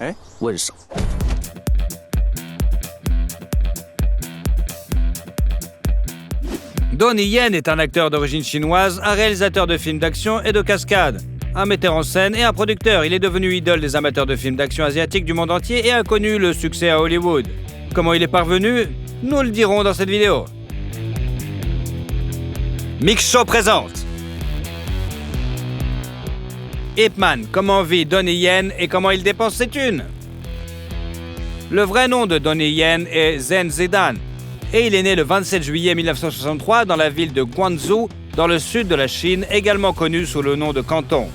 哎，问什么？ Donnie Yen est un acteur d'origine chinoise, un réalisateur de films d'action et de cascade, un metteur en scène et un producteur. Il est devenu idole des amateurs de films d'action asiatiques du monde entier et a connu le succès à Hollywood. Comment il est parvenu? Nous le dirons dans cette vidéo. Mix Show présente Ip Man, comment vit Donnie Yen et comment il dépense ses thunes. Le vrai nom de Donnie Yen est Zhen Zidan. Et il est né le 27 juillet 1963 dans la ville de Guangzhou, dans le sud de la Chine, également connue sous le nom de Canton.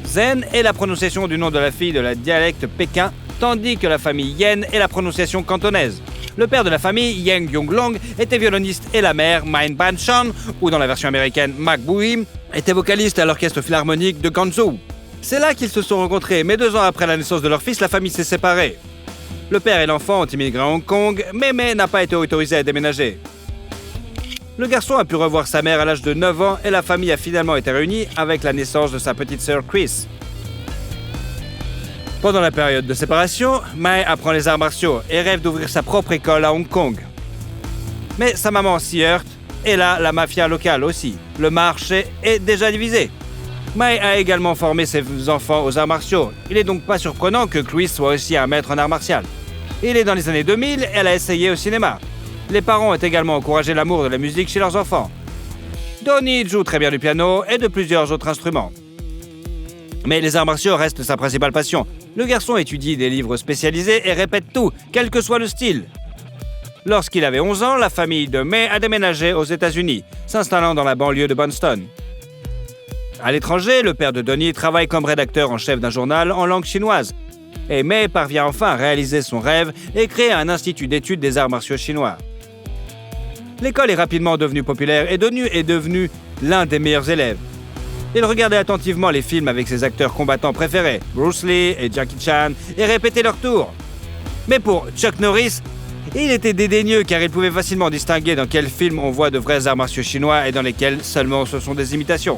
Zhen est la prononciation du nom de la fille de la dialecte pékin, tandis que la famille Yen est la prononciation cantonaise. Le père de la famille, Yang Yonglong, était violoniste et la mère, Min Ban-chan, ou dans la version américaine, Mak Buim, était vocaliste à l'orchestre philharmonique de Guangzhou. C'est là qu'ils se sont rencontrés, mais 2 ans après la naissance de leur fils, la famille s'est séparée. Le père et l'enfant ont immigré à Hong Kong, mais n'a pas été autorisé à déménager. Le garçon a pu revoir sa mère à l'âge de 9 ans et la famille a finalement été réunie avec la naissance de sa petite sœur Chris. Pendant la période de séparation, Mai apprend les arts martiaux et rêve d'ouvrir sa propre école à Hong Kong. Mais sa maman s'y heurte, et là, la mafia locale aussi. Le marché est déjà divisé. Mai a également formé ses enfants aux arts martiaux. Il n'est donc pas surprenant que Chris soit aussi un maître en arts martiaux. Il est dans les années 2000, elle a essayé au cinéma. Les parents ont également encouragé l'amour de la musique chez leurs enfants. Donnie joue très bien du piano et de plusieurs autres instruments. Mais les arts martiaux restent sa principale passion. Le garçon étudie des livres spécialisés et répète tout, quel que soit le style. Lorsqu'il avait 11 ans, la famille de Mai a déménagé aux États-Unis, s'installant dans la banlieue de Boston. À l'étranger, le père de Donnie travaille comme rédacteur en chef d'un journal en langue chinoise. Et Mai parvient enfin à réaliser son rêve et créer un institut d'études des arts martiaux chinois. L'école est rapidement devenue populaire et Donnie est devenu l'un des meilleurs élèves. Il regardait attentivement les films avec ses acteurs combattants préférés, Bruce Lee et Jackie Chan, et répétait leurs tours. Mais pour Chuck Norris, il était dédaigneux car il pouvait facilement distinguer dans quels films on voit de vrais arts martiaux chinois et dans lesquels seulement ce sont des imitations.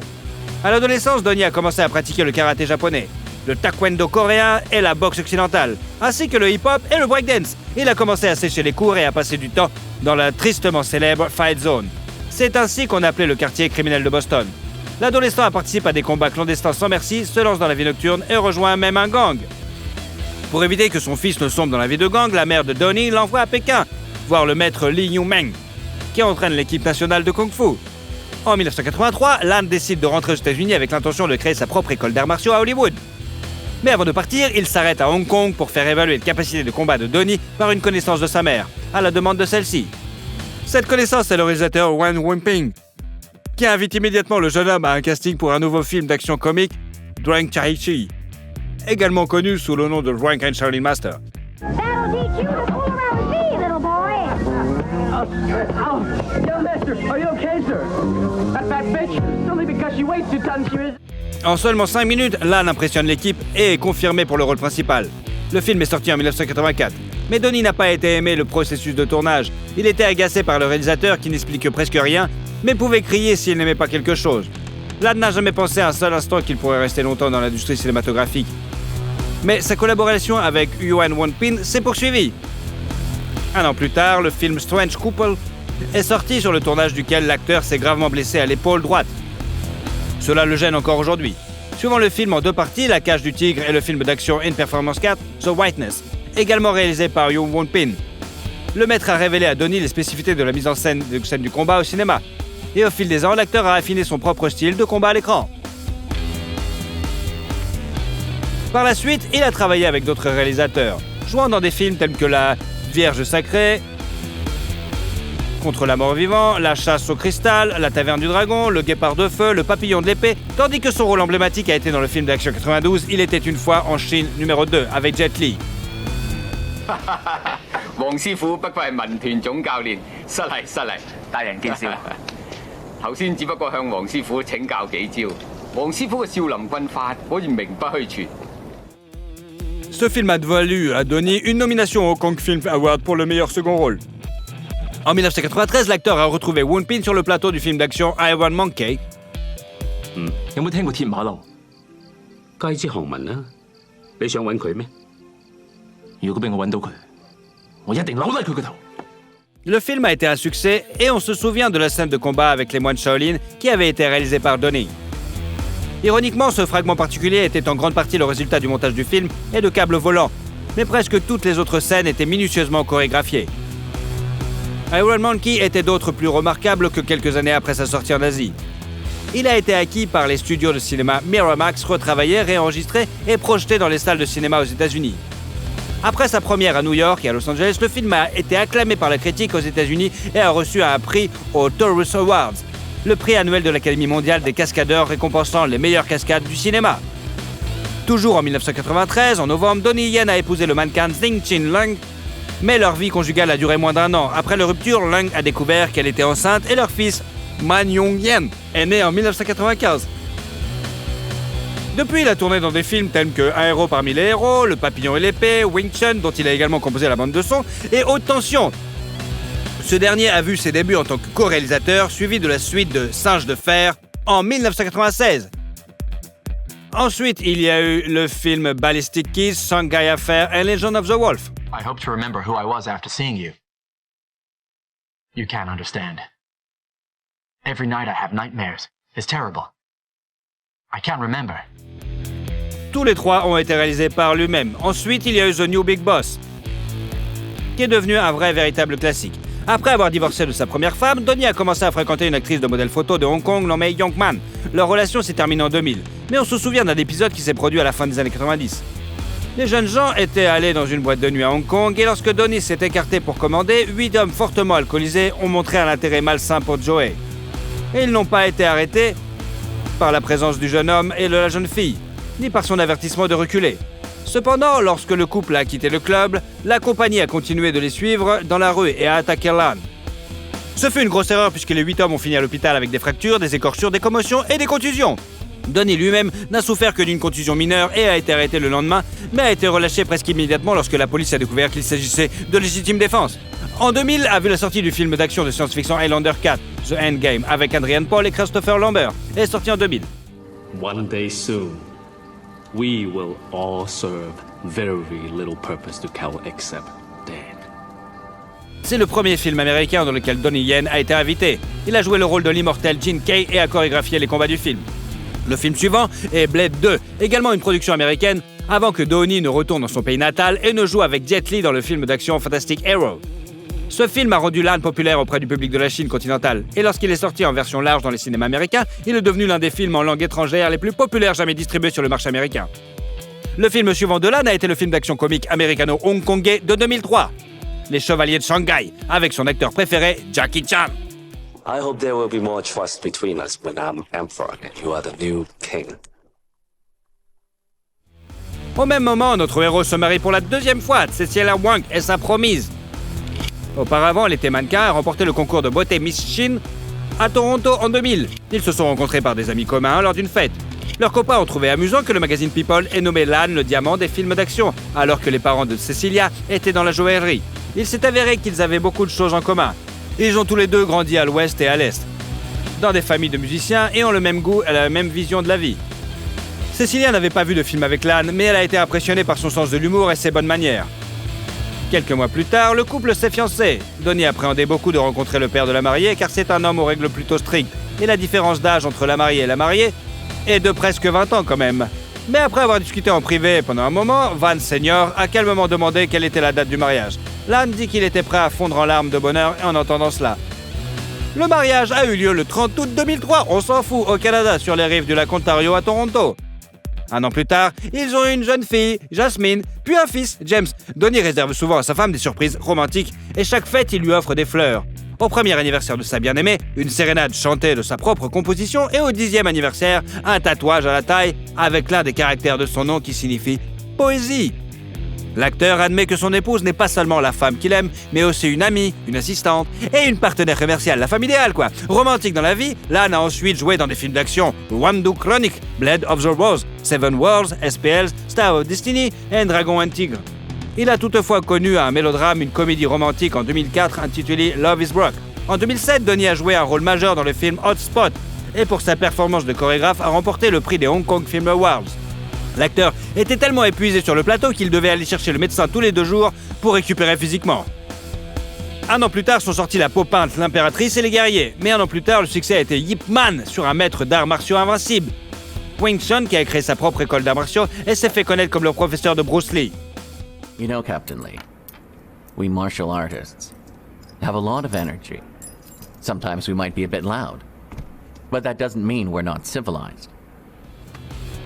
À l'adolescence, Donnie a commencé à pratiquer le karaté japonais, le taekwondo coréen et la boxe occidentale, ainsi que le hip-hop et le breakdance. Il a commencé à sécher les cours et à passer du temps dans la tristement célèbre Fight Zone. C'est ainsi qu'on appelait le quartier criminel de Boston. L'adolescent participe à des combats clandestins sans merci, se lance dans la vie nocturne et rejoint même un gang. Pour éviter que son fils ne sombre dans la vie de gang, la mère de Donnie l'envoie à Pékin, voir le maître Li Yumeng, qui entraîne l'équipe nationale de Kung Fu. En 1983, Lan décide de rentrer aux États-Unis avec l'intention de créer sa propre école d'arts martiaux à Hollywood. Mais avant de partir, il s'arrête à Hong Kong pour faire évaluer les capacités de combat de Donnie par une connaissance de sa mère, à la demande de celle-ci. Cette connaissance est le réalisateur Wan Wenping, qui invite immédiatement le jeune homme à un casting pour un nouveau film d'action comique, Drang Chai-Chi, également connu sous le nom de Drunk and Shaolin Master. That'll teach you to fool around with me, little boy. Young master, are you okay, sir? That fat bitch, it's only because she weighs 2 tons she is... En seulement 5 minutes, Lan impressionne l'équipe et est confirmé pour le rôle principal. Le film est sorti en 1984. Mais Donnie n'a pas été aimé le processus de tournage. Il était agacé par le réalisateur qui n'explique presque rien, mais pouvait crier s'il n'aimait pas quelque chose. Lan n'a jamais pensé un seul instant qu'il pourrait rester longtemps dans l'industrie cinématographique. Mais sa collaboration avec Yuan Wonpin s'est poursuivie. 1 an plus tard, le film Strange Couple est sorti, sur le tournage duquel l'acteur s'est gravement blessé à l'épaule droite. Cela le gêne encore aujourd'hui. Suivant le film en 2 parties, La Cage du Tigre et le film d'action In Performance 4, The Whiteness, également réalisé par Yu Wonpin. Le maître a révélé à Donnie les spécificités de la mise en scène du combat au cinéma. Et au fil des ans, l'acteur a affiné son propre style de combat à l'écran. Par la suite, il a travaillé avec d'autres réalisateurs, jouant dans des films tels que La Vierge Sacrée, Contre la mort vivant, La Chasse au cristal, La Taverne du Dragon, Le Guépard de feu, Le Papillon de l'épée, tandis que son rôle emblématique a été dans le film d'action 92, Il était une fois en Chine numéro 2 avec Jet Li. 黃師傅不過係民團總教練，失禮，大人見笑。頭先只不過向黃師傅請教幾招，黃師傅嘅少林棍法可以名不虛傳。 Ce film a valu à Donnie une nomination au Kong Film Award pour le meilleur second rôle. En 1993, l'acteur a retrouvé Wonpin sur le plateau du film d'action Iron Monkey. 有冇聽過鐵馬騮？街知巷聞啦，你想揾佢咩？如果俾我揾到佢，我一定扭低佢個頭。 Le film a été un succès et on se souvient de la scène de combat avec les moines Shaolin qui avait été réalisée par Donnie. Ironiquement, ce fragment particulier était en grande partie le résultat du montage du film et de câbles volants, mais presque toutes les autres scènes étaient minutieusement chorégraphiées. Iron Monkey était d'autres plus remarquables que quelques années après sa sortie en Asie. Il a été acquis par les studios de cinéma Miramax, retravaillé, réenregistré et projeté dans les salles de cinéma aux États-Unis. Après sa première à New York et à Los Angeles, le film a été acclamé par la critique aux États-Unis et a reçu un prix aux Taurus Awards, le prix annuel de l'Académie mondiale des cascadeurs récompensant les meilleures cascades du cinéma. Toujours en 1993, en novembre, Donnie Yen a épousé le mannequin Zing Chin Lung, mais leur vie conjugale a duré moins d'1 an. Après leur rupture, Lung a découvert qu'elle était enceinte et leur fils, Man Yong Yen, est né en 1995. Depuis, il a tourné dans des films tels que Un héros parmi les héros, Le papillon et l'épée, Wing Chun, dont il a également composé la bande de son, et Haute tension. Ce dernier a vu ses débuts en tant que co-réalisateur, suivi de la suite de Singe de fer en 1996. Ensuite, il y a eu le film Ballistic Keys, Shanghai Affair et Legend of the Wolf. I hope to remember who I was after seeing you. You can't understand. Every night I have nightmares. It's terrible. I can't remember. Tous les trois ont été réalisés par lui-même. Ensuite, il y a eu The New Big Boss, qui est devenu un vrai véritable classique. Après avoir divorcé de sa première femme, Donnie a commencé à fréquenter une actrice de modèle photo de Hong Kong nommée Young-man. Leur relation s'est terminée en 2000, mais on se souvient d'un épisode qui s'est produit à la fin des années 90. Les jeunes gens étaient allés dans une boîte de nuit à Hong Kong et lorsque Donnie s'est écarté pour commander, 8 hommes fortement alcoolisés ont montré un intérêt malsain pour Joey. Et ils n'ont pas été arrêtés par la présence du jeune homme et de la jeune fille, ni par son avertissement de reculer. Cependant, lorsque le couple a quitté le club, la compagnie a continué de les suivre dans la rue et a attaqué Lan. Ce fut une grosse erreur puisque les 8 hommes ont fini à l'hôpital avec des fractures, des écorchures, des commotions et des contusions. Donnie lui-même n'a souffert que d'une contusion mineure et a été arrêté le lendemain, mais a été relâché presque immédiatement lorsque la police a découvert qu'il s'agissait de légitime défense. En 2000 a vu la sortie du film d'action de science-fiction Highlander 4, The Endgame, avec Adrian Paul et Christopher Lambert, est sorti en 2000. One day soon, we will all serve very little purpose to kill except dead. C'est le premier film américain dans lequel Donnie Yen a été invité. Il a joué le rôle de l'immortel Gene Kay et a chorégraphié les combats du film. Le film suivant est Blade 2, également une production américaine, avant que Donnie ne retourne dans son pays natal et ne joue avec Jet Li dans le film d'action Fantastic Hero. Ce film a rendu Lan populaire auprès du public de la Chine continentale, et lorsqu'il est sorti en version large dans les cinémas américains, il est devenu l'un des films en langue étrangère les plus populaires jamais distribués sur le marché américain. Le film suivant de Lan a été le film d'action comique américano-hongkongais de 2003, Les Chevaliers de Shanghai, avec son acteur préféré, Jackie Chan. I hope there will be more trust between us when I'm emperor and you are the new king. Au même moment, notre héros se marie pour la 2e fois. Cecilia Wang est sa promise. Auparavant, elle était mannequin et a remporté le concours de beauté Miss Chine à Toronto en 2000. Ils se sont rencontrés par des amis communs lors d'une fête. Leurs copains ont trouvé amusant que le magazine People ait nommé Lan le diamant des films d'action, alors que les parents de Cecilia étaient dans la joaillerie. Il s'est avéré qu'ils avaient beaucoup de choses en commun. Ils ont tous les deux grandi à l'ouest et à l'est, dans des familles de musiciens et ont le même goût et la même vision de la vie. Cecilia n'avait pas vu de film avec Lan, mais elle a été impressionnée par son sens de l'humour et ses bonnes manières. Quelques mois plus tard, le couple s'est fiancé. Donnie appréhendait beaucoup de rencontrer le père de la mariée car c'est un homme aux règles plutôt strictes, et la différence d'âge entre la mariée et la mariée est de presque 20 ans quand même. Mais après avoir discuté en privé pendant un moment, Van Senior a calmement demandé quelle était la date du mariage. Lan dit qu'il était prêt à fondre en larmes de bonheur en entendant cela. Le mariage a eu lieu le 30 août 2003, on s'en fout, au Canada, sur les rives du lac Ontario à Toronto. Un an plus tard, ils ont eu une jeune fille, Jasmine, puis un fils, James. Donnie réserve souvent à sa femme des surprises romantiques et chaque fête, il lui offre des fleurs. Au premier anniversaire de sa bien-aimée, une sérénade chantée de sa propre composition et au 10e anniversaire, un tatouage à la taille avec l'un des caractères de son nom qui signifie « poésie ». L'acteur admet que son épouse n'est pas seulement la femme qu'il aime, mais aussi une amie, une assistante et une partenaire commerciale, la femme idéale quoi. Romantique dans la vie, Lan a ensuite joué dans des films d'action, Wandu Chronic, Blade of the Rose, Seven Worlds, SPL, Star of Destiny et Dragon and Tigre. Il a toutefois connu un mélodrame, une comédie romantique en 2004 intitulée Love is Broke. En 2007, Donnie a joué un rôle majeur dans le film Hot Spot et pour sa performance de chorégraphe a remporté le prix des Hong Kong Film Awards. L'acteur était tellement épuisé sur le plateau qu'il devait aller chercher le médecin tous les 2 jours pour récupérer physiquement. 1 an plus tard sont sortis La Peau peinte, L'Impératrice et Les Guerriers. Mais 1 an plus tard, le succès a été Ip Man sur un maître d'arts martiaux invincible. Wing Chun, qui a créé sa propre école d'arts martiaux et s'est fait connaître comme le professeur de Bruce Lee. You know, Captain Lee, we martial artists have a lot of energy. Sometimes we might be a bit loud, but that doesn't mean we're not civilized.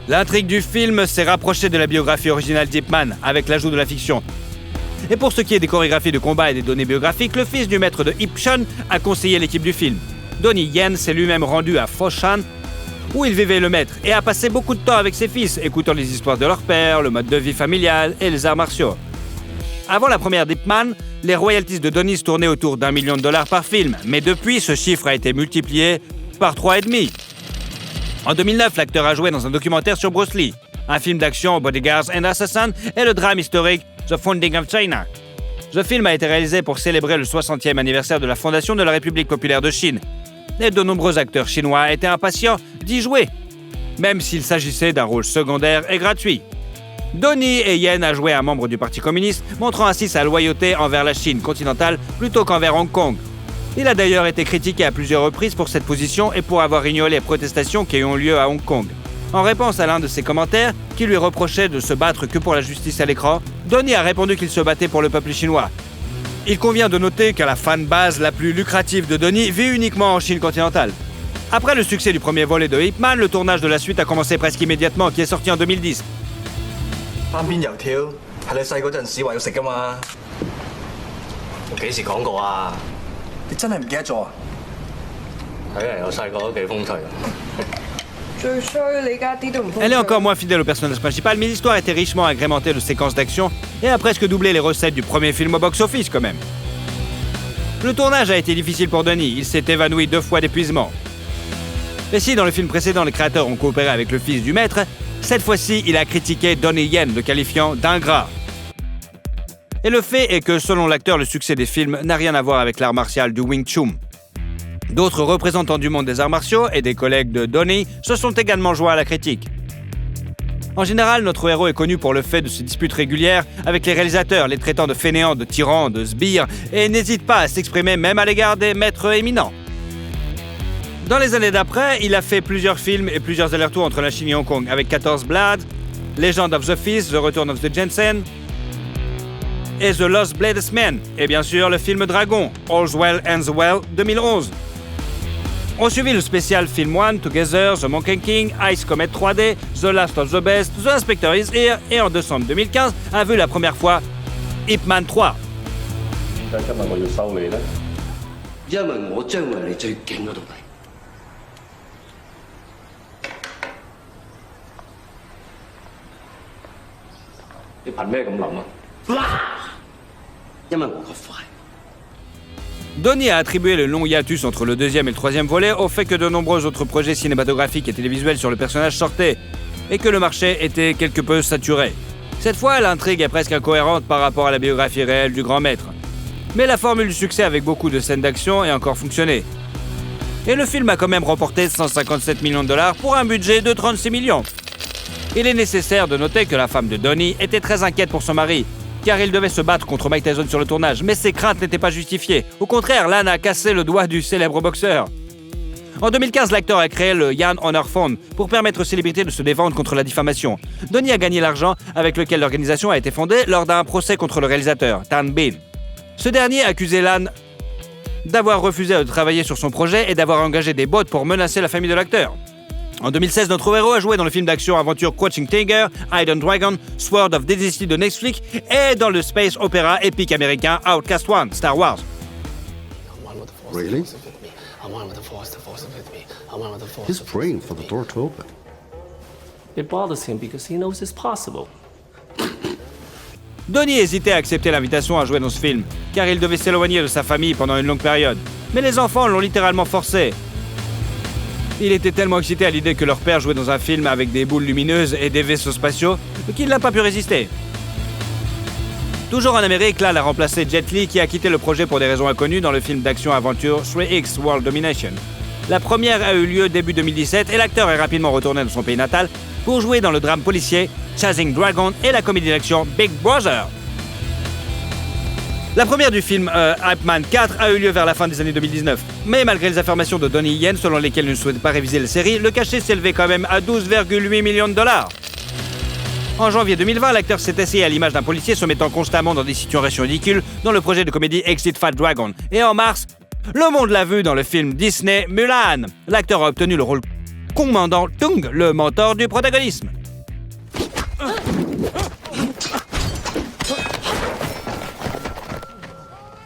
L'intrigue du film s'est rapprochée de la biographie originale d'Ip Man, avec l'ajout de la fiction. Et pour ce qui est des chorégraphies de combat et des données biographiques, le fils du maître de Ip Chun a conseillé l'équipe du film. Donnie Yen s'est lui-même rendu à Foshan, où il vivait le maître, et a passé beaucoup de temps avec ses fils, écoutant les histoires de leur père, le mode de vie familial et les arts martiaux. Avant la première d'Ip Man, les royalties de Donnie se tournaient autour d'$1 million par film, mais depuis, ce chiffre a été multiplié par 3,5. En 2009, l'acteur a joué dans un documentaire sur Bruce Lee, un film d'action Bodyguards and Assassins et le drame historique The Founding of China. Ce film a été réalisé pour célébrer le 60e anniversaire de la fondation de la République populaire de Chine. Et de nombreux acteurs chinois étaient impatients d'y jouer, même s'il s'agissait d'un rôle secondaire et gratuit. Donnie Yen a joué un membre du Parti communiste, montrant ainsi sa loyauté envers la Chine continentale plutôt qu'envers Hong Kong. Il a d'ailleurs été critiqué à plusieurs reprises pour cette position et pour avoir ignoré les protestations qui ont lieu à Hong Kong. En réponse à l'un de ses commentaires, qui lui reprochait de se battre que pour la justice à l'écran, Donnie a répondu qu'il se battait pour le peuple chinois. Il convient de noter que la fanbase la plus lucrative de Donnie vit uniquement en Chine continentale. Après le succès du premier volet de Ip Man, le tournage de la suite a commencé presque immédiatement, qui est sorti en 2010. 單邊油條係你細嗰陣時話要食㗎嘛？我幾時講過啊？你真係唔記得咗啊？睇嚟我細個都幾風趣。 Elle est encore moins fidèle au personnage principal, mais l'histoire était richement agrémentée de séquences d'action et a presque doublé les recettes du premier film au box-office quand même. Le tournage a été difficile pour Donnie, il s'est évanoui 2 fois d'épuisement. Et si dans le film précédent les créateurs ont coopéré avec le fils du maître, cette fois-ci il a critiqué Donnie Yen, le qualifiant d'ingrat. Et le fait est que selon l'acteur, le succès des films n'a rien à voir avec l'art martial du Wing Chun. D'autres représentants du monde des arts martiaux et des collègues de Donnie se sont également joints à la critique. En général, notre héros est connu pour le fait de ses disputes régulières avec les réalisateurs, les traitant de fainéants, de tyrans, de sbires, et n'hésite pas à s'exprimer même à l'égard des maîtres éminents. Dans les années d'après, il a fait plusieurs films et plusieurs allers-retours entre la Chine et Hong Kong, avec 14 Blades, Legend of the Fist, The Return of the Jensen, et The Lost Bladesman, et bien sûr le film Dragon, All's Well Ends Well 2011. On suivit le spécial Film One, Together, The Monkey King, Ice Comet 3D, The Last of the Best, The Inspector is Here et en décembre 2015 a vu la première fois Ip Man 3. 點解今日我要收你呢？因為我將會係你最勁嗰度嚟。你憑咩咁諗啊？因為我個快。 Donnie a attribué le long hiatus entre le 2e et le 3e volet au fait que de nombreux autres projets cinématographiques et télévisuels sur le personnage sortaient et que le marché était quelque peu saturé. Cette fois, l'intrigue est presque incohérente par rapport à la biographie réelle du grand maître. Mais la formule du succès avec beaucoup de scènes d'action a encore fonctionné. Et le film a quand même remporté $157 millions pour un budget de 36 millions. Il est nécessaire de noter que la femme de Donnie était très inquiète pour son mari, car il devait se battre contre Mike Tyson sur le tournage, mais ses craintes n'étaient pas justifiées. Au contraire, l'âne a cassé le doigt du célèbre boxeur. En 2015, l'acteur a créé le Yan Honor Fund pour permettre aux célébrités de se défendre contre la diffamation. Donnie a gagné l'argent avec lequel l'organisation a été fondée lors d'un procès contre le réalisateur, Tan Bin. Ce dernier accusait l'âne d'avoir refusé de travailler sur son projet et d'avoir engagé des bots pour menacer la famille de l'acteur. En 2016, notre héros a joué dans le film d'action-aventure Crouching Tiger, Hidden Dragon, Sword of Dynasty de Netflix et dans le space opéra épique américain Outcast One, Star Wars. Really? He's praying for the door to open. It bothers him because he knows it's possible. Donnie hésitait à accepter l'invitation à jouer dans ce film, car il devait s'éloigner de sa famille pendant une longue période. Mais les enfants l'ont littéralement forcé. Il était tellement excité à l'idée que leur père jouait dans un film avec des boules lumineuses et des vaisseaux spatiaux qu'il n'a pas pu résister. Toujours en Amérique, Lan a remplacé Jet Li qui a quitté le projet pour des raisons inconnues dans le film d'action-aventure 3X World Domination. La première a eu lieu début 2017 et l'acteur est rapidement retourné dans son pays natal pour jouer dans le drame policier Chasing Dragon et la comédie d'action Big Brother. La première du film Ip Man 4 a eu lieu vers la fin des années 2019. Mais malgré les affirmations de Donnie Yen selon lesquelles il ne souhaitait pas réviser la série, le cachet s'élevait quand même à 12,8 millions de dollars. En janvier 2020, l'acteur s'est essayé à l'image d'un policier se mettant constamment dans des situations ridicules dans le projet de comédie Exit Fat Dragon. Et en mars, le monde l'a vu dans le film Disney Mulan. L'acteur a obtenu le rôle commandant Tung, le mentor du protagonisme.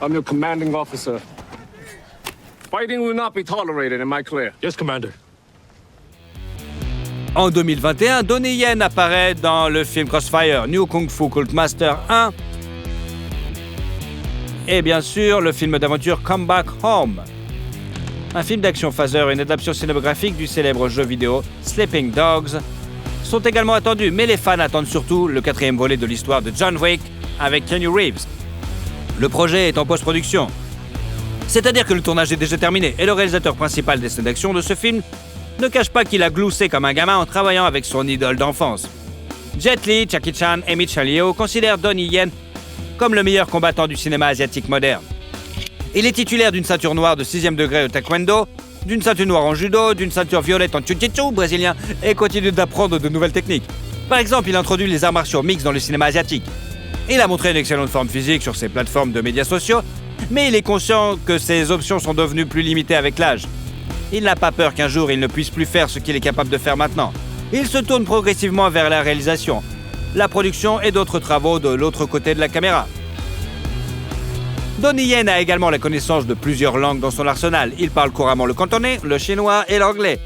I'm your commanding officer. Fighting will not be tolerated, am I clear? Yes, Commander. En 2021, Donnie Yen apparaît dans le film Crossfire, New Kung Fu Cult Master 1 et bien sûr le film d'aventure Come Back Home. Un film d'action phaser et une adaptation cinématographique du célèbre jeu vidéo Sleeping Dogs sont également attendus, mais les fans attendent surtout le 4e volet de l'histoire de John Wick avec Keanu Reeves. Le projet est en post-production, c'est-à-dire que le tournage est déjà terminé et le réalisateur principal des scènes d'action de ce film ne cache pas qu'il a gloussé comme un gamin en travaillant avec son idole d'enfance. Jet Li, Jackie Chan et Michelle Yeoh considèrent Donnie Yen comme le meilleur combattant du cinéma asiatique moderne. Il est titulaire d'une ceinture noire de 6e degré au taekwondo, d'une ceinture noire en judo, d'une ceinture violette en jiu-jitsu brésilien et continue d'apprendre de nouvelles techniques. Par exemple, il introduit les arts martiaux mixtes dans le cinéma asiatique. Il a montré une excellente forme physique sur ses plateformes de médias sociaux, mais il est conscient que ses options sont devenues plus limitées avec l'âge. Il n'a pas peur qu'un jour il ne puisse plus faire ce qu'il est capable de faire maintenant. Il se tourne progressivement vers la réalisation, la production et d'autres travaux de l'autre côté de la caméra. Donnie Yen a également la connaissance de plusieurs langues dans son arsenal. Il parle couramment le cantonais, le chinois et l'anglais.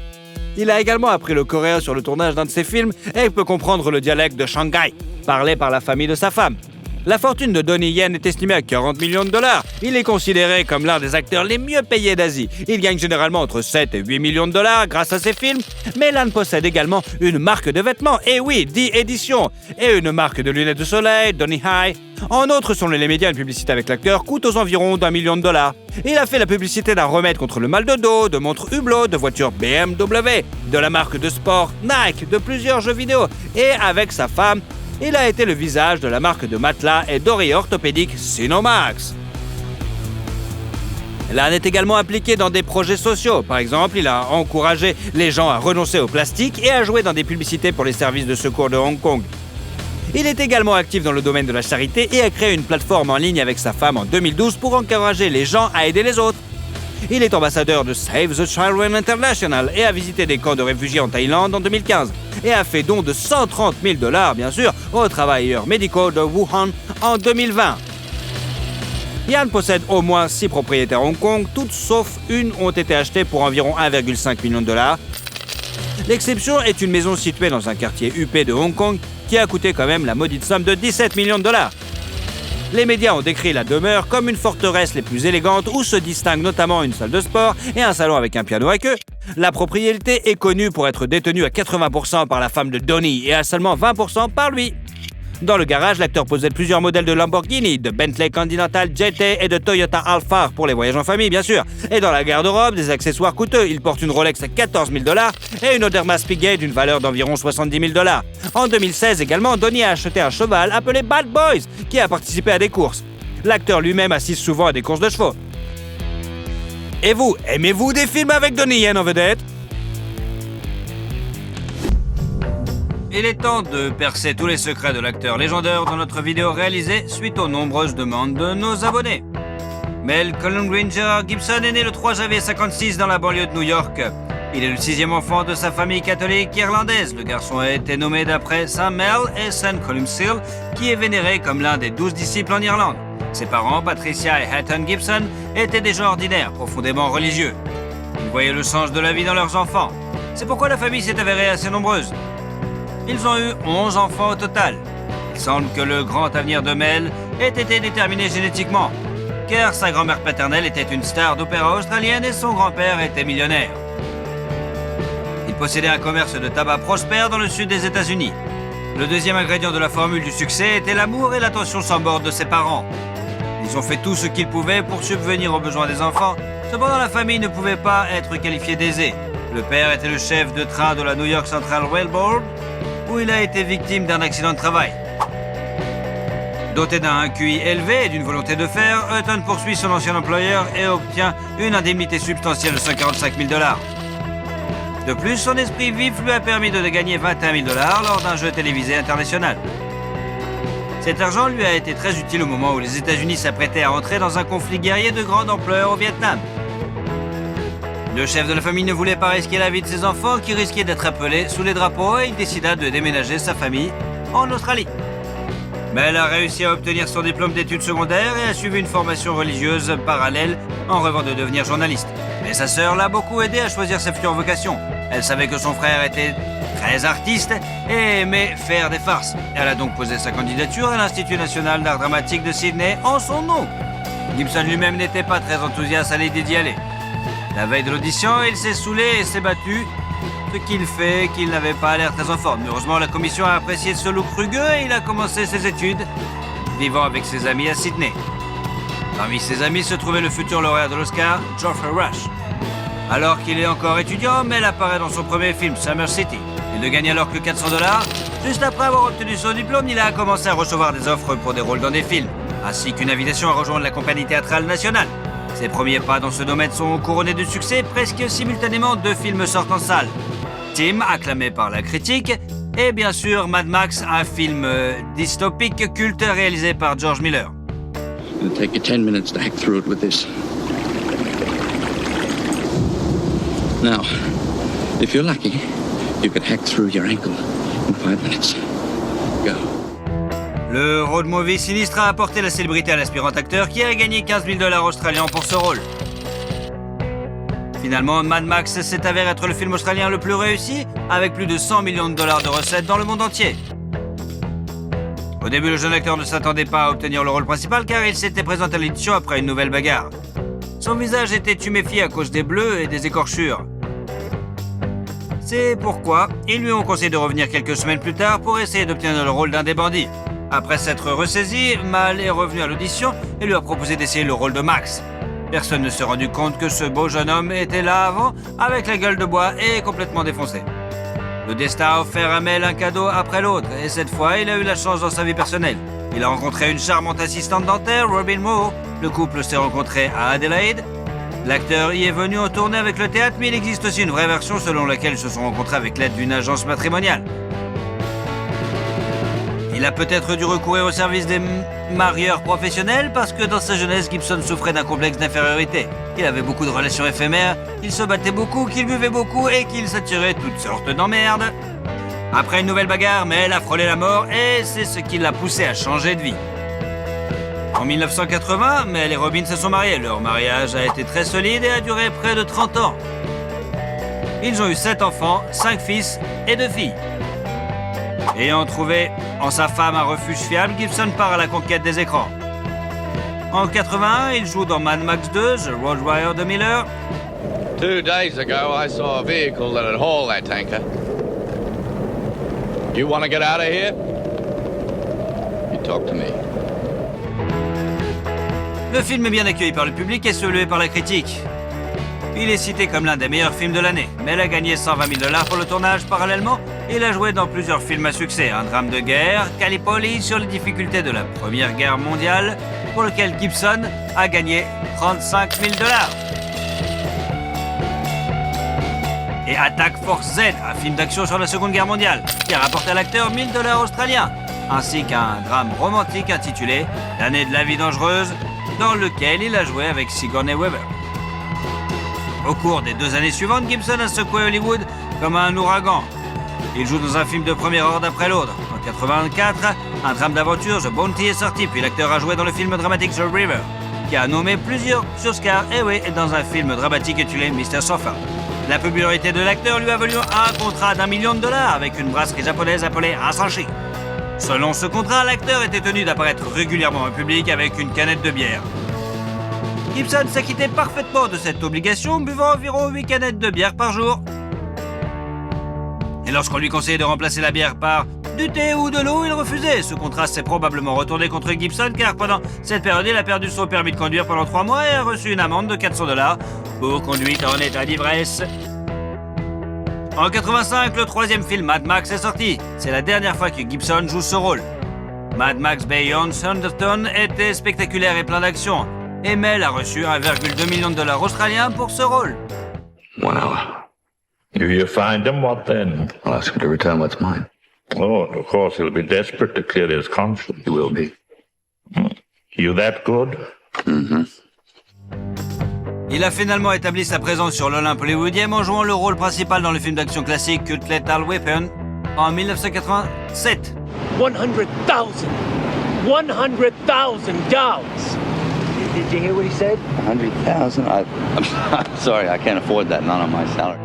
Il a également appris le coréen sur le tournage d'un de ses films et peut comprendre le dialecte de Shanghai, parlé par la famille de sa femme. La fortune de Donnie Yen est estimée à 40 millions de dollars. Il est considéré comme l'un des acteurs les mieux payés d'Asie. Il gagne généralement entre 7 et 8 millions de dollars grâce à ses films, mais l'âne possède également une marque de vêtements, et oui, 10 éditions, et une marque de lunettes de soleil, Donnie High. En outre, selon les médias, une publicité avec l'acteur coûte aux environs d'1 million de dollars. Il a fait la publicité d'un remède contre le mal de dos, de montres Hublot, de voitures BMW, de la marque de sport Nike, de plusieurs jeux vidéo, et avec sa femme, il a été le visage de la marque de matelas et d'oreillers orthopédiques Sinomax. L'âne est également impliqué dans des projets sociaux. Par exemple, il a encouragé les gens à renoncer au plastique et à jouer dans des publicités pour les services de secours de Hong Kong. Il est également actif dans le domaine de la charité et a créé une plateforme en ligne avec sa femme en 2012 pour encourager les gens à aider les autres. Il est ambassadeur de Save the Children International et a visité des camps de réfugiés en Thaïlande en 2015 et a fait don de 130 000 dollars, bien sûr, aux travailleurs médicaux de Wuhan en 2020. Yan possède au moins 6 propriétés à Hong Kong, toutes sauf une ont été achetées pour environ 1,5 million de dollars. L'exception est une maison située dans un quartier huppé de Hong Kong qui a coûté quand même la maudite somme de 17 millions de dollars. Les médias ont décrit la demeure comme une forteresse les plus élégantes où se distinguent notamment une salle de sport et un salon avec un piano à queue. La propriété est connue pour être détenue à 80% par la femme de Donnie et à seulement 20% par lui. Dans le garage, l'acteur possède plusieurs modèles de Lamborghini, de Bentley Continental GT et de Toyota Alphard pour les voyages en famille, bien sûr. Et dans la garde-robe, des accessoires coûteux. Il porte une Rolex à 14 000 dollars et une Oderma Spiegel d'une valeur d'environ 70 000 dollars. En 2016 également, Donnie a acheté un cheval appelé Bad Boys qui a participé à des courses. L'acteur lui-même assiste souvent à des courses de chevaux. Et vous, aimez-vous des films avec Donnie Yen en vedette ? Il est temps de percer tous les secrets de l'acteur légendaire dans notre vidéo réalisée suite aux nombreuses demandes de nos abonnés. Malcolm Granger Gibson est né le 3 janvier 1956 dans la banlieue de New York. Il est le 6e enfant de sa famille catholique irlandaise. Le garçon a été nommé d'après Saint Mel et Saint Columcille, qui est vénéré comme l'un des 12 disciples en Irlande. Ses parents, Patricia et Hatton Gibson, étaient des gens ordinaires, profondément religieux. Ils voyaient le sens de la vie dans leurs enfants. C'est pourquoi la famille s'est avérée assez nombreuse. Ils ont eu 11 enfants au total. Il semble que le grand avenir de Mel ait été déterminé génétiquement, car sa grand-mère paternelle était une star d'opéra australienne et son grand-père était millionnaire. Il possédait un commerce de tabac prospère dans le sud des États-Unis. Le deuxième ingrédient de la formule du succès était l'amour et l'attention sans borne de ses parents. Ils ont fait tout ce qu'ils pouvaient pour subvenir aux besoins des enfants. Cependant, la famille ne pouvait pas être qualifiée d'aisée. Le père était le chef de train de la New York Central Railroad où il a été victime d'un accident de travail. Doté d'un QI élevé et d'une volonté de faire, Hutton poursuit son ancien employeur et obtient une indemnité substantielle de 145 000 $. De plus, son esprit vif lui a permis de gagner 21 000 $ lors d'un jeu télévisé international. Cet argent lui a été très utile au moment où les États-Unis s'apprêtaient à entrer dans un conflit guerrier de grande ampleur au Vietnam. Le chef de la famille ne voulait pas risquer la vie de ses enfants qui risquaient d'être appelés sous les drapeaux et il décida de déménager sa famille en Australie. Mais elle a réussi à obtenir son diplôme d'études secondaires et a suivi une formation religieuse parallèle en rêvant de devenir journaliste. Mais sa sœur l'a beaucoup aidé à choisir sa future vocation. Elle savait que son frère était très artiste et aimait faire des farces. Elle a donc posé sa candidature à l'Institut national d'art dramatique de Sydney en son nom. Gibson lui-même n'était pas très enthousiaste à l'idée d'y aller. La veille de l'audition, il s'est saoulé et s'est battu, ce qu'il fait qu'il n'avait pas l'air très en forme. Heureusement, la commission a apprécié ce look rugueux et il a commencé ses études, vivant avec ses amis à Sydney. Parmi ses amis se trouvait le futur lauréat de l'Oscar, Geoffrey Rush. Alors qu'il est encore étudiant, Mel apparaît dans son premier film, Summer City. Il ne gagne alors que 400 $. Juste après avoir obtenu son diplôme, il a commencé à recevoir des offres pour des rôles dans des films, ainsi qu'une invitation à rejoindre la compagnie théâtrale nationale. Ses premiers pas dans ce domaine sont couronnés de succès. Presque simultanément, 2 films sortent en salle. Tim, acclamé par la critique, et bien sûr Mad Max, un film dystopique culte réalisé par George Miller. It'll take you 10 minutes to hack through it with this. Now, if you're lucky, you can hack through your ankle in 5 minutes. Go. Le road movie sinistre a apporté la célébrité à l'aspirant acteur qui a gagné 15 000 $ australiens pour ce rôle. Finalement, Mad Max s'est avéré être le film australien le plus réussi, avec plus de 100 millions de $ de recettes dans le monde entier. Au début, le jeune acteur ne s'attendait pas à obtenir le rôle principal car il s'était présenté à l'édition après une nouvelle bagarre. Son visage était tuméfié à cause des bleus et des écorchures. C'est pourquoi ils lui ont conseillé de revenir quelques semaines plus tard pour essayer d'obtenir le rôle d'un des bandits. Après s'être ressaisi, Mal est revenu à l'audition et lui a proposé d'essayer le rôle de Max. Personne ne s'est rendu compte que ce beau jeune homme était là avant, avec la gueule de bois et complètement défoncé. Le destin a offert à Mel un cadeau après l'autre, et cette fois, il a eu la chance dans sa vie personnelle. Il a rencontré une charmante assistante dentaire, Robin Moore. Le couple s'est rencontré à Adelaide. L'acteur y est venu en tournée avec le théâtre, mais il existe aussi une vraie version selon laquelle ils se sont rencontrés avec l'aide d'une agence matrimoniale. Il a peut-être dû recourir au service des marieurs professionnels parce que dans sa jeunesse, Gibson souffrait d'un complexe d'infériorité. Il avait beaucoup de relations éphémères, il se battait beaucoup, qu'il buvait beaucoup et qu'il s'attirait toutes sortes d'emmerdes. Après une nouvelle bagarre, Mel a frôlé la mort et c'est ce qui l'a poussé à changer de vie. En 1980, Mel et Robin se sont mariés. Leur mariage a été très solide et a duré près de 30 ans. Ils ont eu 7 enfants, 5 fils et 2 filles. Ayant trouvé en sa femme un refuge fiable, Gibson part à la conquête des écrans. En 81, il joue dans Mad Max 2, The Road Warrior de Miller. 2 days ago, I saw a vehicle that had hauled that tanker. You want to get out of here? You talk to me. Le film est bien accueilli par le public et salué par la critique. Il est cité comme l'un des meilleurs films de l'année, mais il a gagné 120 000 $ pour le tournage. Parallèlement, il a joué dans plusieurs films à succès. Un drame de guerre, Gallipoli, sur les difficultés de la Première Guerre mondiale, pour lequel Gibson a gagné 35 000 $. Et Attack Force Z, un film d'action sur la Seconde Guerre mondiale, qui a rapporté à l'acteur 1 000 $ australiens, ainsi qu'un drame romantique intitulé L'année de la vie dangereuse, dans lequel il a joué avec Sigourney Weaver. Au cours des 2 années suivantes, Gibson a secoué Hollywood comme un ouragan. Il joue dans un film de premier ordre après l'autre. En 1984, un drame d'aventure, The Bounty, est sorti, puis l'acteur a joué dans le film dramatique The River, qui a nommé plusieurs Oscars, et dans un film dramatique intitulé Mr. Sofa. La popularité de l'acteur lui a valu un contrat d'1 million $ avec une brasserie japonaise appelée Asahi. Selon ce contrat, l'acteur était tenu d'apparaître régulièrement en public avec une canette de bière. Gibson s'acquittait parfaitement de cette obligation, buvant environ 8 canettes de bière par jour. Et lorsqu'on lui conseillait de remplacer la bière par du thé ou de l'eau, il refusait. Ce contrat s'est probablement retourné contre Gibson car pendant cette période, il a perdu son permis de conduire pendant 3 mois et a reçu une amende de 400 $ pour conduite en état d'ivresse. En 85, le troisième film Mad Max est sorti. C'est la dernière fois que Gibson joue ce rôle. Mad Max Beyond Thunderdome était spectaculaire et plein d'action. Et Mel a reçu 1,2 million de dollars australiens pour ce rôle. 1 hour. If you find him, what then? I'll ask him to return what's mine. Oh, of course he'll be desperate to clear his conscience. He will be. You that good? Mm-hmm. Il a finalement établi sa présence sur l'Olympe hollywoodien en jouant le rôle principal dans le film d'action classique Cult Lethal Weapon en 1987. 100,000. 100,000 dollars. Did you hear what he said? 100,000? I'm sorry, I can't afford that, not on my salary.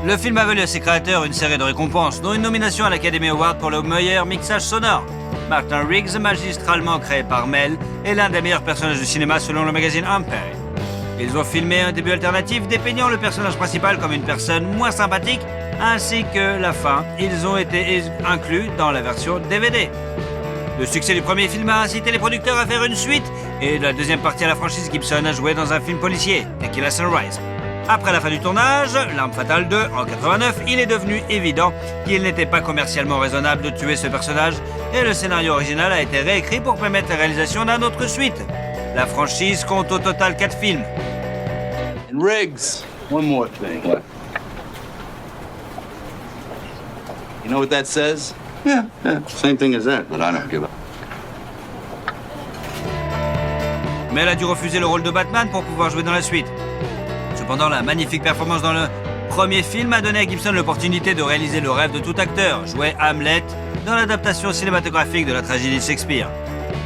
Le film a valu à ses créateurs une série de récompenses, dont une nomination à l'Academy Award pour le meilleur mixage sonore. Martin Riggs, magistralement créé par Mel, est l'un des meilleurs personnages de cinéma selon le magazine Empire. Ils ont filmé un début alternatif dépeignant le personnage principal comme une personne moins sympathique, ainsi que la fin. Ils ont été inclus dans la version DVD. Le succès du premier film a incité les producteurs à faire une suite, et de la deuxième partie à la franchise, Gibson a joué dans un film policier, Tequila Sunrise. Après la fin du tournage, L'Arme Fatale 2, en 89, il est devenu évident qu'il n'était pas commercialement raisonnable de tuer ce personnage, et le scénario original a été réécrit pour permettre la réalisation d'un autre suite. La franchise compte au total 4 films. And Riggs, one more thing. What? You know what that says? Yeah, same thing as that, but I don't give a... Mel a dû refuser le rôle de Batman pour pouvoir jouer dans la suite. Cependant, la magnifique performance dans le premier film a donné à Gibson l'opportunité de réaliser le rêve de tout acteur, jouer Hamlet dans l'adaptation cinématographique de la tragédie de Shakespeare.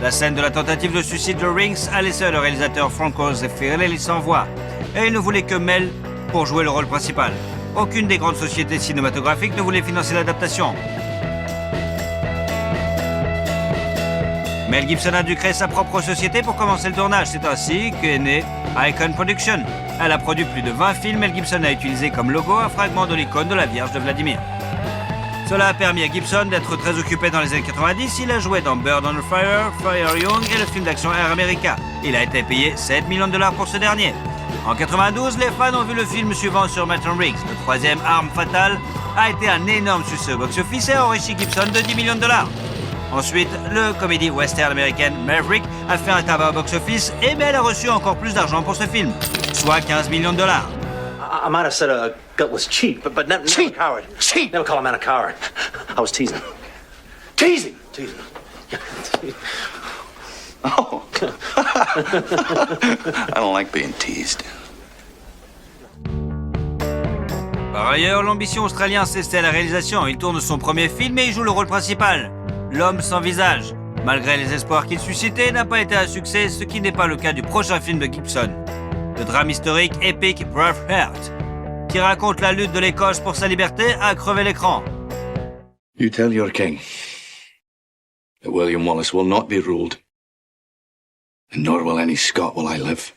La scène de la tentative de suicide de Riggs a laissé le réalisateur Franco Zeffirelli sans voix, et il ne voulait que Mel pour jouer le rôle principal. Aucune des grandes sociétés cinématographiques ne voulait financer l'adaptation. Mel Gibson a dû créer sa propre société pour commencer le tournage. C'est ainsi qu'est née Icon Production. Elle a produit plus de 20 films. Mel Gibson a utilisé comme logo un fragment de l'icône de la Vierge de Vladimir. Cela a permis à Gibson d'être très occupé dans les années 90. Il a joué dans Bird on Fire, Fire Young et le film d'action Air America. Il a été payé 7 millions de dollars pour ce dernier. En 92, les fans ont vu le film suivant sur Martin Riggs. Le troisième, Arme Fatale, a été un énorme succès au box-office et a enrichi Gibson de 10 millions de dollars. Ensuite, le comédie western américaine Maverick a fait un tabac au box-office et Mel a reçu encore plus d'argent pour ce film, soit 15 millions de dollars. I might have said a gut was cheap, but never a coward. Cheap! Never call a man a coward. I was teasing. Teasing! Teasing. Oh. I don't like being teased. Par ailleurs, l'ambition australienne cessait à la réalisation. Il tourne son premier film et il joue le rôle principal, L'homme sans visage. Malgré les espoirs qu'il suscitait, n'a pas été un succès, ce qui n'est pas le cas du prochain film de Gibson. Le drame historique épique Braveheart, qui raconte la lutte de l'Écosse pour sa liberté, a crevé l'écran. You tell your king that William Wallace will not be ruled, and nor will any Scot while I live.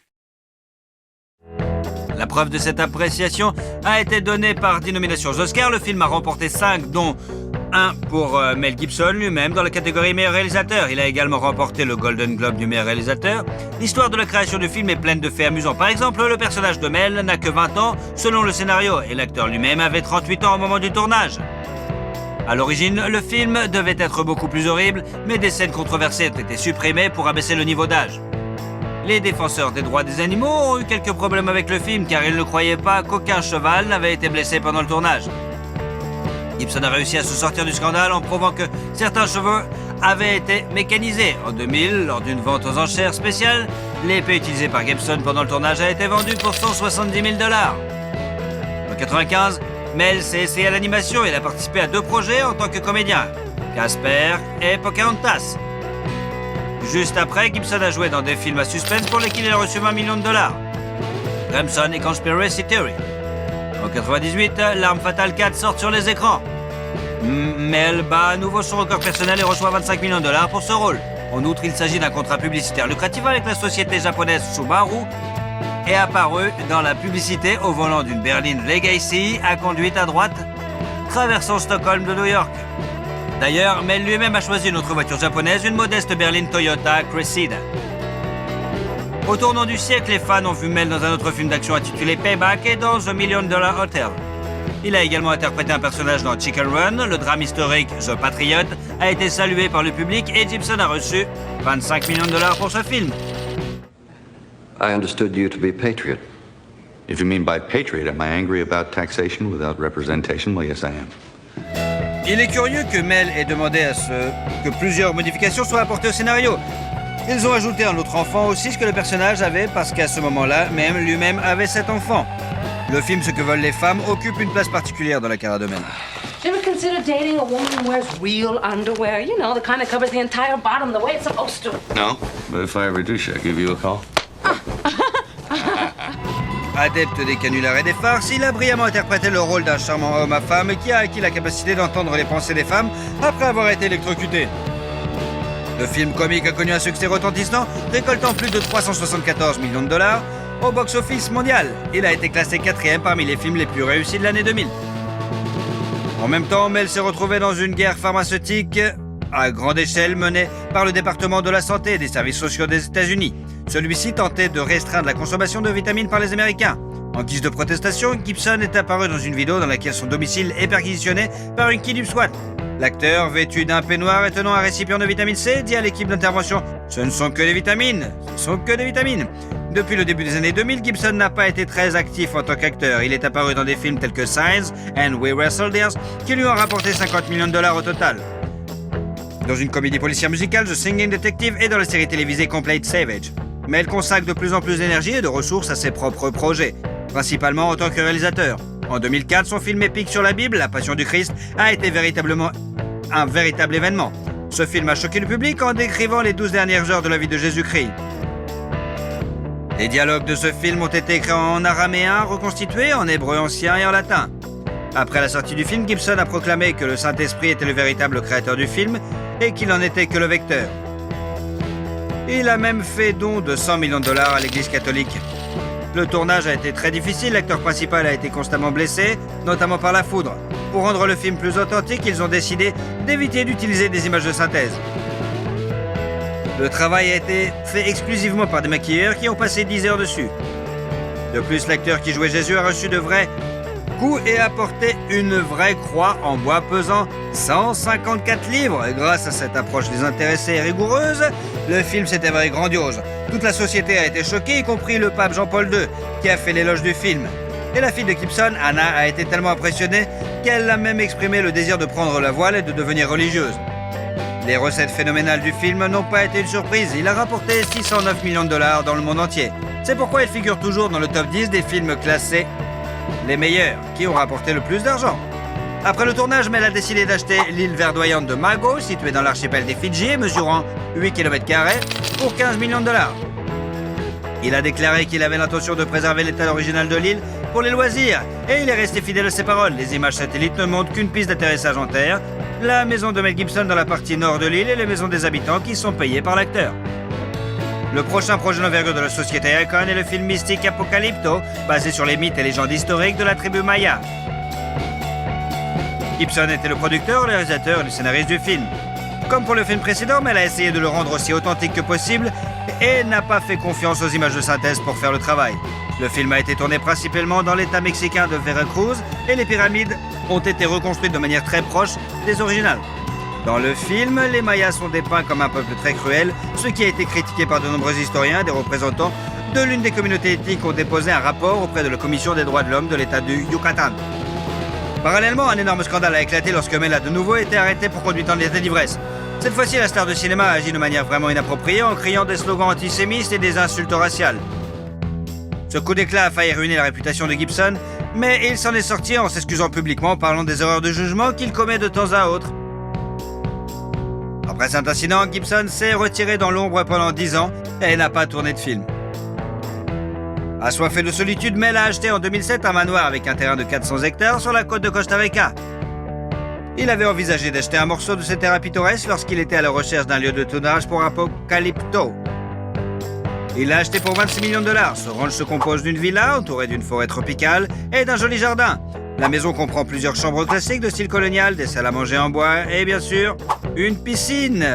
La preuve de cette appréciation a été donnée par 10 nominations aux Oscars. Le film a remporté 5, dont 1 pour Mel Gibson lui-même dans la catégorie meilleur réalisateur. Il a également remporté le Golden Globe du meilleur réalisateur. L'histoire de la création du film est pleine de faits amusants. Par exemple, le personnage de Mel n'a que 20 ans selon le scénario et l'acteur lui-même avait 38 ans au moment du tournage. À l'origine, le film devait être beaucoup plus horrible, mais des scènes controversées ont été supprimées pour abaisser le niveau d'âge. Les défenseurs des droits des animaux ont eu quelques problèmes avec le film car ils ne croyaient pas qu'aucun cheval n'avait été blessé pendant le tournage. Gibson a réussi à se sortir du scandale en prouvant que certains chevaux avaient été mécanisés. En 2000, lors d'une vente aux enchères spéciale, l'épée utilisée par Gibson pendant le tournage a été vendue pour 170 000 $. En 1995, Mel s'est essayé à l'animation et il a participé à 2 projets en tant que comédien, Casper et Pocahontas. Juste après, Gibson a joué dans des films à suspense pour lesquels il a reçu 20 millions de dollars. Crimson et Conspiracy Theory. En 1998, L'Arme Fatale 4 sort sur les écrans. Mel bat à nouveau son record personnel et reçoit 25 millions de dollars pour ce rôle. En outre, il s'agit d'un contrat publicitaire lucratif avec la société japonaise Subaru et apparu dans la publicité au volant d'une berline Legacy à conduite à droite, traversant Stockholm de New York. D'ailleurs, Mel lui-même a choisi une autre voiture japonaise, une modeste berline Toyota Cressida. Au tournant du siècle, les fans ont vu Mel dans un autre film d'action intitulé Payback et dans The $1 Million Hotel. Il a également interprété un personnage dans Chicken Run. Le drame historique The Patriot a été salué par le public et Gibson a reçu 25 millions de dollars pour ce film. I understood you to be a patriot. If you mean by patriot, am I angry about taxation without representation? Well, yes, I am. Il est curieux que Mel ait demandé que plusieurs modifications soient apportées au scénario. Ils ont ajouté un autre enfant aussi, ce que le personnage avait, parce qu'à ce moment-là, même lui-même avait 7 enfants. Le film Ce que veulent les femmes occupe une place particulière dans la carrière de Mel. Do you ever consider dating a woman who wears real underwear? You know, the kind that covers the entire bottom the way it's supposed to. No, but if I ever do, should I give you a call? Adepte des canulars et des farces, il a brillamment interprété le rôle d'un charmant homme à femme qui a acquis la capacité d'entendre les pensées des femmes après avoir été électrocuté. Le film comique a connu un succès retentissant, récoltant plus de 374 millions de dollars au box-office mondial. Il a été classé 4e parmi les films les plus réussis de l'année 2000. En même temps, Mel s'est retrouvé dans une guerre pharmaceutique à grande échelle menée par le département de la santé et des services sociaux des États-Unis. Celui-ci tentait de restreindre la consommation de vitamines par les Américains. En guise de protestation, Gibson est apparu dans une vidéo dans laquelle son domicile est perquisitionné par une kid du SWAT. L'acteur, vêtu d'un peignoir et tenant un récipient de vitamine C, dit à l'équipe d'intervention « Ce ne sont que des vitamines, ce ne sont que des vitamines ». Depuis le début des années 2000, Gibson n'a pas été très actif en tant qu'acteur. Il est apparu dans des films tels que Signs and We Were Soldiers, qui lui ont rapporté 50 millions de dollars au total. Dans une comédie policière musicale, The Singing Detective, et dans la série télévisée Complete Savage. Mais elle consacre de plus en plus d'énergie et de ressources à ses propres projets, principalement en tant que réalisateur. En 2004, son film épique sur la Bible, La Passion du Christ, a été véritablement un véritable événement. Ce film a choqué le public en décrivant les 12 dernières heures de la vie de Jésus-Christ. Les dialogues de ce film ont été écrits en araméen, reconstitués en hébreu ancien et en latin. Après la sortie du film, Gibson a proclamé que le Saint-Esprit était le véritable créateur du film et qu'il n'en était que le vecteur. Il a même fait don de 100 millions de dollars à l'Église catholique. Le tournage a été très difficile, l'acteur principal a été constamment blessé, notamment par la foudre. Pour rendre le film plus authentique, ils ont décidé d'éviter d'utiliser des images de synthèse. Le travail a été fait exclusivement par des maquilleurs qui ont passé 10 heures dessus. De plus, l'acteur qui jouait Jésus a reçu de vrais coups et a porté une vraie croix en bois pesant 154 livres. Et grâce à cette approche désintéressée et rigoureuse, le film s'est avéré grandiose. Toute la société a été choquée, y compris le pape Jean-Paul II, qui a fait l'éloge du film. Et la fille de Gibson, Anna, a été tellement impressionnée qu'elle a même exprimé le désir de prendre la voile et de devenir religieuse. Les recettes phénoménales du film n'ont pas été une surprise. Il a rapporté 609 millions de dollars dans le monde entier. C'est pourquoi il figure toujours dans le top 10 des films classés les meilleurs, qui ont rapporté le plus d'argent. Après le tournage, Mel a décidé d'acheter l'île verdoyante de Mago, située dans l'archipel des Fidji, mesurant 8 km², pour 15 millions de dollars. Il a déclaré qu'il avait l'intention de préserver l'état original de l'île pour les loisirs, et il est resté fidèle à ses paroles. Les images satellites ne montrent qu'une piste d'atterrissage en terre, la maison de Mel Gibson dans la partie nord de l'île et les maisons des habitants qui sont payées par l'acteur. Le prochain projet d'envergure de la société Icon est le film mystique Apocalypto, basé sur les mythes et légendes historiques de la tribu Maya. Gibson était le producteur, le réalisateur et le scénariste du film. Comme pour le film précédent, Mel a essayé de le rendre aussi authentique que possible et n'a pas fait confiance aux images de synthèse pour faire le travail. Le film a été tourné principalement dans l'état mexicain de Veracruz et les pyramides ont été reconstruites de manière très proche des originales. Dans le film, les Mayas sont dépeints comme un peuple très cruel, ce qui a été critiqué par de nombreux historiens. Des représentants de l'une des communautés ethniques ont déposé un rapport auprès de la Commission des droits de l'homme de l'État du Yucatan. Parallèlement, un énorme scandale a éclaté lorsque Mel a de nouveau été arrêté pour conduite en état d'ivresse. Cette fois-ci, la star de cinéma a agi de manière vraiment inappropriée en criant des slogans antisémites et des insultes raciales. Ce coup d'éclat a failli ruiner la réputation de Gibson, mais il s'en est sorti en s'excusant publiquement, parlant des erreurs de jugement qu'il commet de temps à autre. Après cet incident, Gibson s'est retiré dans l'ombre pendant 10 ans et n'a pas tourné de film. Assoiffé de solitude, Mel a acheté en 2007 un manoir avec un terrain de 400 hectares sur la côte de Costa Rica. Il avait envisagé d'acheter un morceau de ce terrain pittoresque lorsqu'il était à la recherche d'un lieu de tournage pour Apocalypto. Il l'a acheté pour 26 millions de dollars. Ce ranch se compose d'une villa entourée d'une forêt tropicale et d'un joli jardin. La maison comprend plusieurs chambres classiques de style colonial, des salles à manger en bois et bien sûr, une piscine.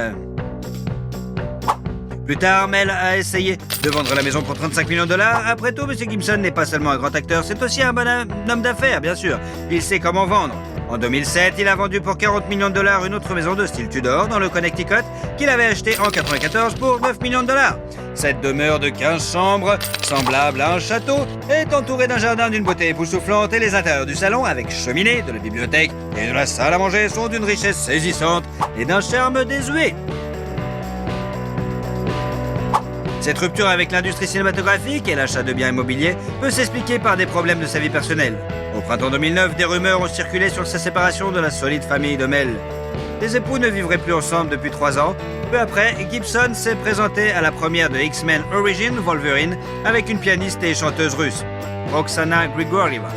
Plus tard, Mel a essayé de vendre la maison pour 35 millions de dollars. Après tout, M. Gibson n'est pas seulement un grand acteur, c'est aussi un bon homme d'affaires, bien sûr. Il sait comment vendre. En 2007, il a vendu pour 40 millions de dollars une autre maison de style Tudor dans le Connecticut qu'il avait achetée en 1994 pour 9 millions de dollars. Cette demeure de 15 chambres, semblable à un château, est entourée d'un jardin d'une beauté époustouflante et les intérieurs du salon, avec cheminée, de la bibliothèque et de la salle à manger, sont d'une richesse saisissante et d'un charme désuet. Cette rupture avec l'industrie cinématographique et l'achat de biens immobiliers peut s'expliquer par des problèmes de sa vie personnelle. Au printemps 2009, des rumeurs ont circulé sur sa séparation de la solide famille de Mel. Les époux ne vivraient plus ensemble depuis 3 ans. Peu après, Gibson s'est présenté à la première de X-Men Origins Wolverine avec une pianiste et chanteuse russe, Oksana Grigorieva.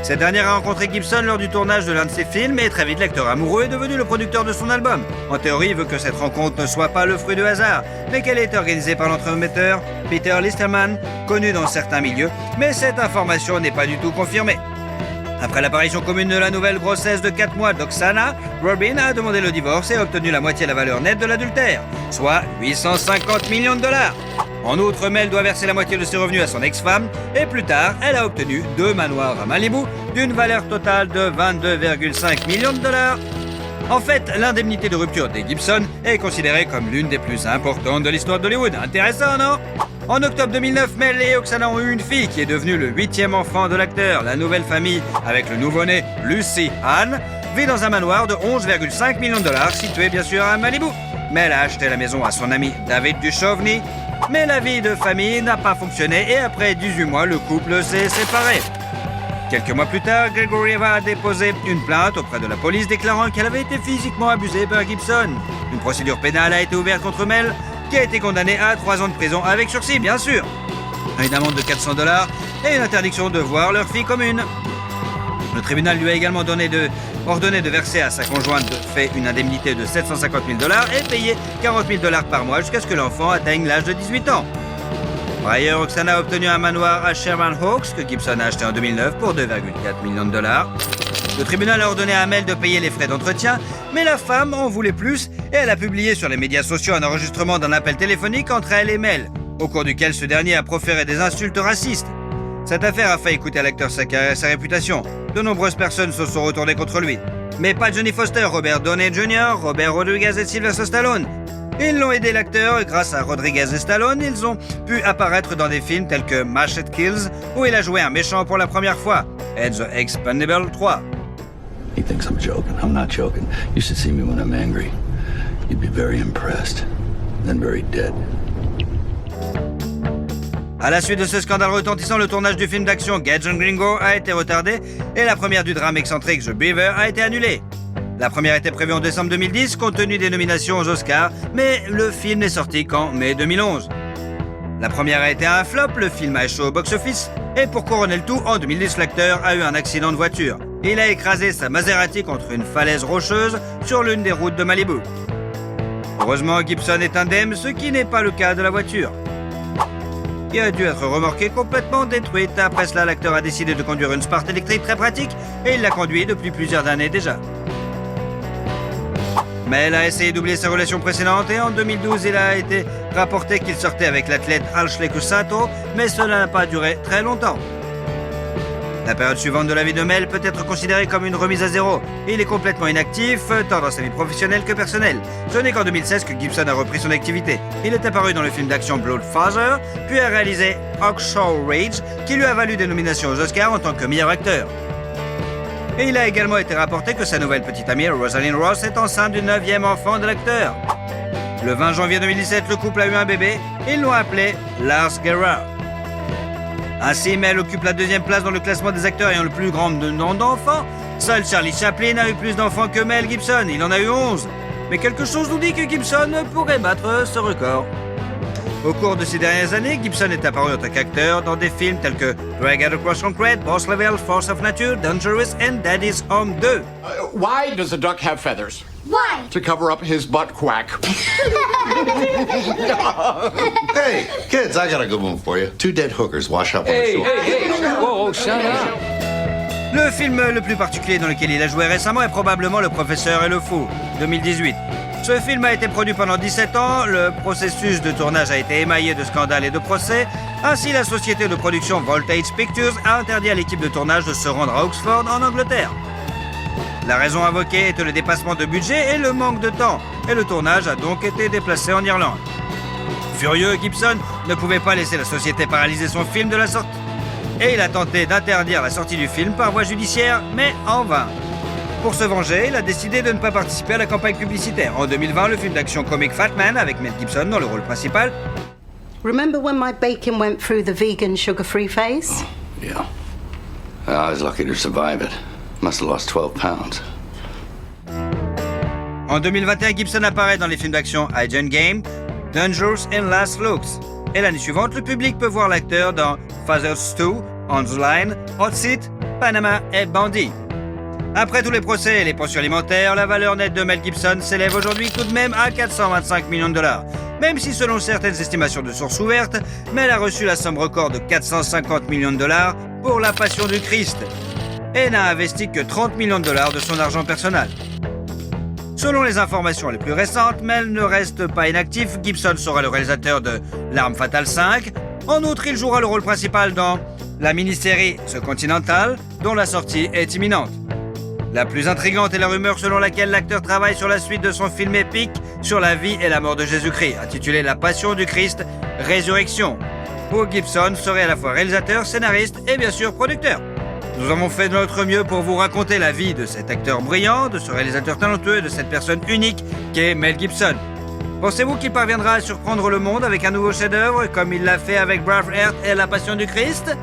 Cette dernière a rencontré Gibson lors du tournage de l'un de ses films et très vite l'acteur amoureux est devenu le producteur de son album. En théorie, il veut que cette rencontre ne soit pas le fruit de hasard, mais qu'elle ait été organisée par l'entremetteur Peter Listerman, connu dans certains milieux, mais cette information n'est pas du tout confirmée. Après l'apparition commune de la nouvelle grossesse de 4 mois d'Oksana, Robin a demandé le divorce et a obtenu la moitié de la valeur nette de l'adultère, soit 850 millions de dollars. En outre, Mel doit verser la moitié de ses revenus à son ex-femme et plus tard, elle a obtenu 2 manoirs à Malibu d'une valeur totale de 22,5 millions de dollars. En fait, l'indemnité de rupture des Gibson est considérée comme l'une des plus importantes de l'histoire d'Hollywood. Intéressant, non? En octobre 2009, Mel et Oksana ont eu une fille qui est devenue le 8e enfant de l'acteur. La nouvelle famille, avec le nouveau-né Lucy Ann, vit dans un manoir de 11,5 millions de dollars situé bien sûr à Malibu. Mel a acheté la maison à son ami David Duchovny, mais la vie de famille n'a pas fonctionné et après 18 mois, le couple s'est séparé. Quelques mois plus tard, Grigorieva a déposé une plainte auprès de la police déclarant qu'elle avait été physiquement abusée par Gibson. Une procédure pénale a été ouverte contre Mel, qui a été condamné à 3 ans de prison avec sursis, bien sûr. Une amende de 400 dollars et une interdiction de voir leur fille commune. Le tribunal lui a également ordonné de verser à sa conjointe de fait une indemnité de 750 000 dollars et payer 40 000 dollars par mois jusqu'à ce que l'enfant atteigne l'âge de 18 ans. Par ailleurs, Oksana a obtenu un manoir à Sherman Oaks que Gibson a acheté en 2009 pour 2,4 millions de dollars. Le tribunal a ordonné à Mel de payer les frais d'entretien, mais la femme en voulait plus et elle a publié sur les médias sociaux un enregistrement d'un appel téléphonique entre elle et Mel, au cours duquel ce dernier a proféré des insultes racistes. Cette affaire a failli coûter à l'acteur sa carrière et sa réputation. De nombreuses personnes se sont retournées contre lui. Mais pas Johnny Foster, Robert Downey Jr., Robert Rodriguez et Sylvester Stallone. Ils l'ont aidé l'acteur et grâce à Rodriguez et Stallone, ils ont pu apparaître dans des films tels que Machete Kills, où il a joué un méchant pour la première fois, et The Expendables 3. He thinks I'm joking. I'm not joking. You should see me when I'm angry. You'd be very impressed, then very dead. À la suite de ce scandale retentissant, le tournage du film d'action Gadget Gringo a été retardé et la première du drame excentrique The Beaver a été annulée. La première était prévue en décembre 2010 compte tenu des nominations aux Oscars, mais le film n'est sorti qu'en mai 2011. La première a été un flop, le film a échoué au box-office et pour couronner le tout, en 2010, l'acteur a eu un accident de voiture. Il a écrasé sa Maserati contre une falaise rocheuse sur l'une des routes de Malibu. Heureusement, Gibson est indemne, ce qui n'est pas le cas de la voiture, qui a dû être remorquée complètement détruite. Après cela, l'acteur a décidé de conduire une Sport électrique très pratique et il l'a conduit depuis plusieurs années déjà. Mel a essayé d'oublier ses relations précédentes et en 2012, il a été rapporté qu'il sortait avec l'athlète Ashley Cusato, mais cela n'a pas duré très longtemps. La période suivante de la vie de Mel peut être considérée comme une remise à zéro. Il est complètement inactif, tant dans sa vie professionnelle que personnelle. Ce n'est qu'en 2016 que Gibson a repris son activité. Il est apparu dans le film d'action Bloodfather, puis a réalisé Hacksaw Ridge, qui lui a valu des nominations aux Oscars en tant que meilleur acteur. Et il a également été rapporté que sa nouvelle petite amie, Rosalind Ross, est enceinte du 9e enfant de l'acteur. Le 20 janvier 2017, le couple a eu un bébé, et ils l'ont appelé Lars Gerard. Ainsi, Mel occupe la 2e place dans le classement des acteurs ayant le plus grand nombre d'enfants. Seul Charlie Chaplin a eu plus d'enfants que Mel Gibson, il en a eu 11. Mais quelque chose nous dit que Gibson pourrait battre ce record. Au cours de ces dernières années, Gibson est apparu en tant qu'acteur dans des films tels que Drag Out Across Concrete, Boss Level, Force of Nature, Dangerous and Daddy's Home 2. Why does a duck have feathers? Why? To cover up his butt quack. Hey, kids, I got a good one for you. 2 dead hookers wash up on the shore. Whoa, shut up. Le film le plus particulier dans lequel il a joué récemment est probablement Le Professeur et le Fou, 2018. Ce film a été produit pendant 17 ans, le processus de tournage a été émaillé de scandales et de procès. Ainsi, la société de production Voltage Pictures a interdit à l'équipe de tournage de se rendre à Oxford, en Angleterre. La raison invoquée était le dépassement de budget et le manque de temps, et le tournage a donc été déplacé en Irlande. Furieux, Gibson ne pouvait pas laisser la société paralyser son film de la sortie. Et il a tenté d'interdire la sortie du film par voie judiciaire, mais en vain. Pour se venger, il a décidé de ne pas participer à la campagne publicitaire. En 2020, le film d'action comique Fat Man, avec Mel Gibson dans le rôle principal. Remember when my bacon went through the vegan sugar-free phase? Yeah. I was lucky to survive it. Must have lost 12 pounds. En 2021, Gibson apparaît dans les films d'action Agent Game, Dangerous and Last Looks. Et l'année suivante, le public peut voir l'acteur dans Father's 2, On the Line, Hot Seat, Panama et Bandit. Après tous les procès et les pensions alimentaires, la valeur nette de Mel Gibson s'élève aujourd'hui tout de même à 425 millions de dollars. Même si selon certaines estimations de sources ouvertes, Mel a reçu la somme record de 450 millions de dollars pour La Passion du Christ et n'a investi que 30 millions de dollars de son argent personnel. Selon les informations les plus récentes, Mel ne reste pas inactif. Gibson sera le réalisateur de L'Arme Fatale 5. En outre, il jouera le rôle principal dans la mini-série The Continental, dont la sortie est imminente. La plus intrigante est la rumeur selon laquelle l'acteur travaille sur la suite de son film épique sur la vie et la mort de Jésus-Christ, intitulé La Passion du Christ, Résurrection, où Gibson serait à la fois réalisateur, scénariste et bien sûr producteur. Nous avons fait de notre mieux pour vous raconter la vie de cet acteur brillant, de ce réalisateur talentueux et de cette personne unique qu'est Mel Gibson. Pensez-vous qu'il parviendra à surprendre le monde avec un nouveau chef-d'œuvre comme il l'a fait avec Braveheart et La Passion du Christ ?